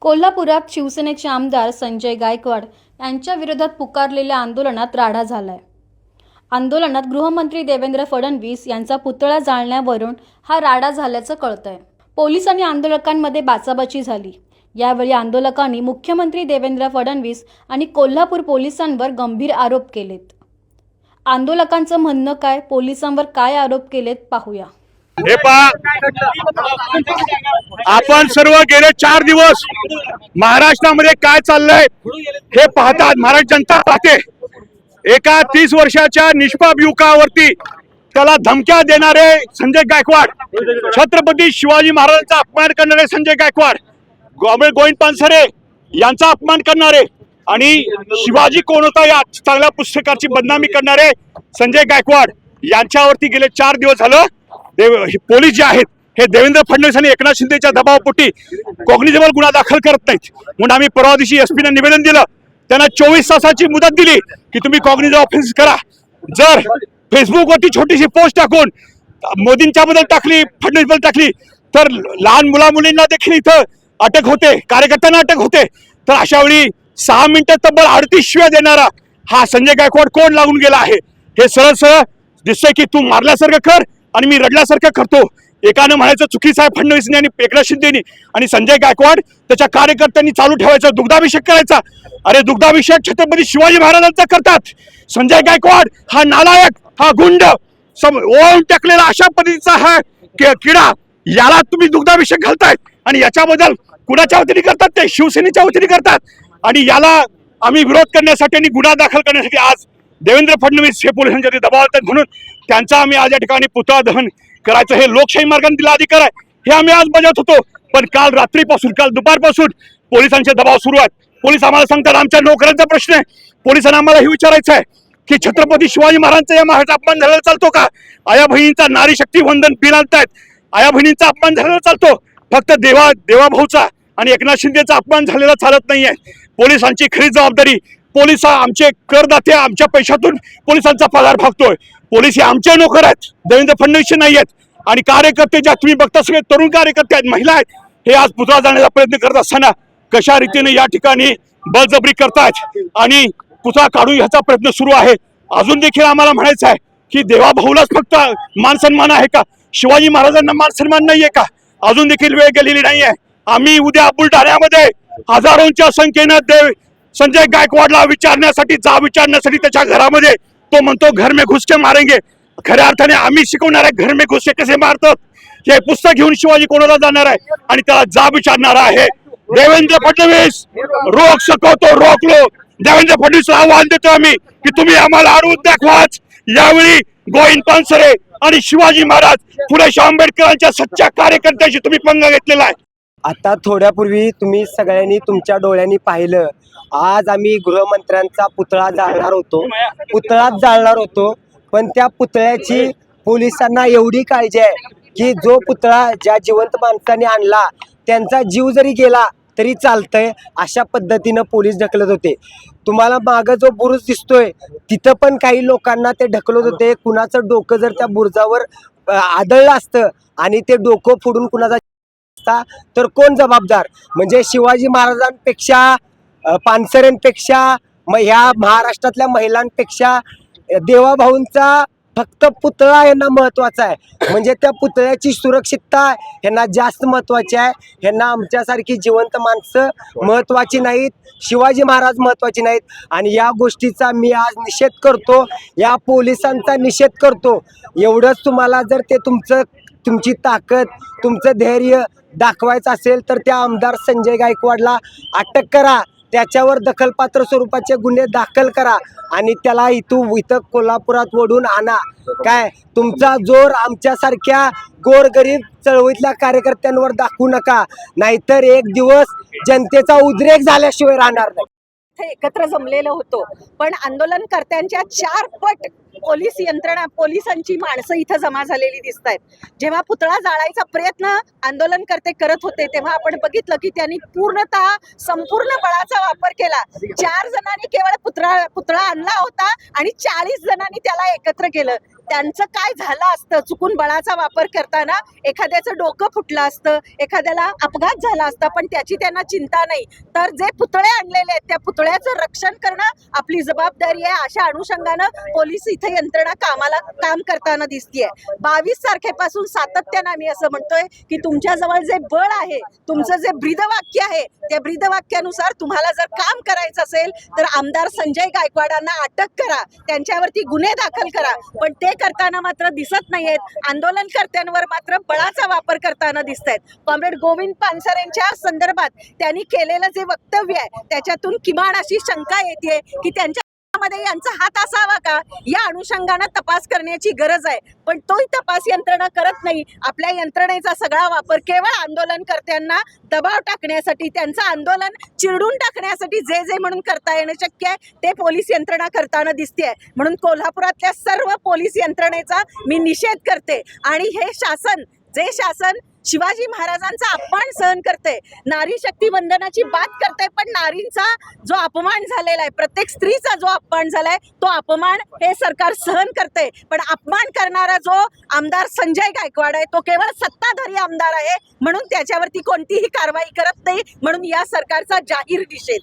कोल्हापुरात शिवसेनेचे आमदार संजय गायकवाड यांच्या विरोधात पुकारलेल्या आंदोलनात राडा झालाय। आंदोलनात गृहमंत्री देवेंद्र फडणवीस यांचा पुतळा जाळण्यावरून हा राडा झाल्याचं कळतंय। पोलीस आणि आंदोलकांमध्ये बाचाबाची झाली। यावेळी आंदोलकांनी मुख्यमंत्री देवेंद्र फडणवीस आणि कोल्हापूर पोलिसांवर गंभीर आरोप केलेत। आंदोलकांचं म्हणणं काय, पोलिसांवर काय आरोप केलेत पाहूया। हे पहा, आपण सर्व गेले 4 दिवस महाराष्ट्रामध्ये काय चाललंय हे पाहतात। महाराष्ट्र जनता पाहते। एका 30 वर्षाच्या निष्पाप युवकावरती त्याला धमक्या देणारे संजय गायकवाड, छत्रपती शिवाजी महाराजांचा अपमान करणारे संजय गायकवाड, गोविंद पानसरे यांचा अपमान करणारे आणि शिवाजी कोण होता या चांगल्या पुस्तकाची बदनामी करणारे संजय गायकवाड यांच्यावरती गेले 4 दिवस झालं पोलीस जे आहेत हे देवेंद्र फडणवीस आणि एकनाथ शिंदेच्या दबावापोटी कॉग्निजेबल गुन्हा दाखल करत नाहीत। म्हणून आम्ही परवा दिवशी एसपीने निवेदन दिलं, त्यांना 24 तासाची मुदत दिली की तुम्ही कॉग्निजेबल ऑफेन्स करा। जर फेसबुकवरती छोटीशी पोस्ट टाकून मोदींच्या बद्दल टाकली, फडणवीस बद्दल टाकली तर लहान मुला-मुलींना देखील इथं अटक होते, कार्यकर्त्यांना अटक होते। तर अशा वेळी 6 मिनिटं तब्बल 38 शिव्या देणारा हा संजय गायकवाड कोण लागून गेला आहे हे सरळ सरळ दिसतंय की तू मारल्यासारखं कर आणि मी रडल्यासारखं करतो। एकानं म्हणायचं चुकीचं आहे फडणवीसने आणि एकनाथ शिंदेनी, आणि संजय गायकवाड त्याच्या कार्यकर्त्यांनी चालू ठेवायचा दुग्धाभिषेक करायचा। अरे दुग्धाभिषेक छत्रपती शिवाजी महाराजांचा करतात। संजय गायकवाड हा नालायक, हा गुंड, ओळून टाकलेला अशा पद्धतीचा हा किडा, याला तुम्ही दुग्धाभिषेक घालतायत आणि याच्याबद्दल कुणाच्या वतीने करतात ते शिवसेनेच्या वतीने करतात। आणि याला आम्ही विरोध करण्यासाठी आणि गुन्हा दाखल करण्यासाठी आज देवेंद्र फडणवीस हे पोलिसांच्या दबाव आणतात, म्हणून त्यांचा आम्ही आज या ठिकाणी पुतळा दहन करायचं हे लोकशाही मार्गाने दिला अधिकार आहे हे आम्ही आज बजावत होतो। पण काल रात्रीपासून, काल दुपारपासून पोलिसांचे दबाव सुरू आहेत। पोलीस आम्हाला सांगतात आमच्या नोकऱ्यांचा प्रश्न आहे। पोलिसांना आम्हाला हे विचारायचं आहे की छत्रपती शिवाजी महाराजांचा या महाराष्ट्रात अपमान झालेला चालतो का? आया बहिणींचा नारी शक्ती वंदन बिल आणतायत, आया बहिणींचा अपमान झालेला चालतो, फक्त देवाभाऊचा आणि एकनाथ शिंदेचा अपमान झालेला चालत नाहीये। पोलिसांची खरी जबाबदारी, पोलिस आमचे करदाते, आमच्या पैशातून पोलिसांचा पगार भागतोय। पोलीस हे आमचे नोकर आहेत, देवेंद्र फडणवीसचे नाही आहेत। आणि कार्यकर्ते ज्या तुम्ही बघता सगळे तरुण कार्यकर्ते आहेत, महिला आहेत, हे आज पुतळा जाण्याचा प्रयत्न करत असताना कशा रीतीने या ठिकाणी बळजबरी करतायत आणि पुतळा काढून ह्याचा प्रयत्न सुरू आहे। अजून देखील आम्हाला म्हणायचं आहे की देवाभाऊलाच फक्त मान सन्मान आहे का? शिवाजी महाराजांना मान सन्मान नाहीये का? अजून देखील वेळ गेलेली नाहीये। आम्ही उद्या बुलढाण्यामध्ये हजारोंच्या संख्येनं संजय गायकवाडला विचारण्यासाठी त्याच्या घरामध्ये तो म्हणतो घर में घुस के मारेंगे। खऱ्या अर्थाने आम्ही शिकवणार आहे घर में घुस के कसे मारतात हे पुस्तक घेऊन शिवाजी कोणाला जाणार आहे आणि त्याला जाब विचारणार आहे। देवेंद्र फडणवीस रोक सको तो रोक लो। देवेंद्र फडणवीसला आव्हान देतो आम्ही की तुम्ही आम्हाला अडवून दाखवाच। यावेळी गोविंद पानसरे आणि शिवाजी महाराज, फुले शाहू आंबेडकरांच्या सच्च्या कार्यकर्त्याशी तुम्ही पंगा घेतलेला आहे। आता थोड्यापूर्वी तुम्ही सगळ्यांनी तुमच्या डोळ्यांनी पाहिलं, आज आम्ही गृहमंत्र्यांचा पुतळा जाळणार होतो, पण त्या पुतळ्याची पोलिसांना एवढी काळजी आहे की जो पुतळा ज्या जिवंत माणसाने आणला त्यांचा जीव जरी गेला तरी चालतंय, अशा पद्धतीनं पोलीस ढकलत होते। तुम्हाला मागं जो बुरुज दिसतोय तिथं पण काही लोकांना ते ढकलत होते। कुणाचं डोकं जर त्या बुरुजावर आदळलं असतं आणि ते डोकं फोडून कुणाचा तर कोण जबाबदार? म्हणजे शिवाजी महाराजांपेक्षा, पानसरेंपेक्षा, ह्या महाराष्ट्रातल्या महिलांपेक्षा देवाभाऊंचा फक्त पुतळा यांना महत्वाचा आहे। म्हणजे त्या पुतळ्याची सुरक्षितता यांना जास्त महत्वाची आहे। यांना आमच्यासारखी जिवंत माणसं महत्वाची नाहीत, शिवाजी महाराज महत्वाची नाहीत। आणि या गोष्टीचा मी आज निषेध करतो, या पोलिसांचा निषेध करतो। एवढंच तुम्हाला जर ते तुमची ताकद, तुमचं धैर्य दाखवायचं असेल तर त्या आमदार संजय गायकवाडला अटक करा, त्याच्यावर दखलपात्र स्वरूपाचे गुन्हे दाखल करा आणि त्याला इथं कोल्हापुरात ओढून आणा। काय तुमचा जोर आमच्यासारख्या गोरगरीब चळवळीतल्या कार्यकर्त्यांवर दाखवू नका, नाहीतर एक दिवस जनतेचा उद्रेक झाल्याशिवाय राहणार नाही। एकत्र जमलेलो होतो, पण आंदोलनकर्त्यांच्या 4 पट पोलिसांची माणसं इथं जमा झालेली दिसत आहेत। जेव्हा पुतळा जाळायचा प्रयत्न आंदोलनकर्ते करत होते तेव्हा आपण बघितलं की त्यांनी संपूर्ण बळाचा वापर केला। 4 जणांनी केवळ पुतळा आणला होता आणि 40 जणांनी त्याला एकत्र केलं। त्यांचं काय झालं असतं चुकून बळाचा वापर करताना एखाद्याचं डोकं फुटलं असतं, एखाद्याला अपघात झाला असता, पण त्याची त्यांना चिंता नाही. तर जे पुतळे आणलेले आहेत त्या पुतळ्याचं रक्षण करणं आपली जबाबदारी आहे. अशा अनुषंगानं पोलीस इथे यंत्रणा काम करताना दिसतीये. 22 तारखेपासून सातत्यानं आम्ही असं म्हणतोय की तुमच्याजवळ जे बळ आहे, तुमचं जे ब्रीदवाक्य आहे, त्या ब्रीदवाक्यानुसार तुम्हाला जर काम करायचं असेल तर आमदार संजय गायकवाडांना अटक करा, त्यांच्यावरती गुन्हे दाखल करा. पण ते करताना मात्र दिसत नाहीयेत. आंदोलनकर्त्यांवर मात्र बळाचा वापर करताना दिसत आहेत. कॉम्रेड गोविंद पानसरेंच्या संदर्भात त्यांनी केलेलं जे वक्तव्य आहे त्याच्यातून किमान अशी शंका येते की त्यांच्या मध्ये यांचा हात असावा का, या अनुषंगानं तपास करण्याची गरज आहे. पण तोही तपास यंत्रणा करत नाही. आपल्या यंत्रणेचा सगळा वापर केवळ आंदोलनकर्त्यांना दबाव टाकण्यासाठी, त्यांचं आंदोलन चिरडून टाकण्यासाठी जे जे म्हणून करता येणं शक्य आहे ते पोलीस यंत्रणा करताना दिसते. म्हणून कोल्हापुरातल्या सर्व पोलीस यंत्रणेचा मी निषेध करते. आणि हे शासन, जे शासन शिवाजी महाराजांचा अपमान सहन करते, नारी शक्ती वंदनाची बात करते, पण नारींचा जो अपमान झालेला आहे, प्रत्येक स्त्रीचा जो अपमान झालाय तो अपमान हे सरकार सहन करते. पण अपमान करणारा जो आमदार संजय गायकवाड आहे तो केवळ सत्ताधारी आमदार आहे, म्हणून त्याच्यावरती कोणतीही कारवाई करत नाही. म्हणून या सरकारचा जाहीर निषेध.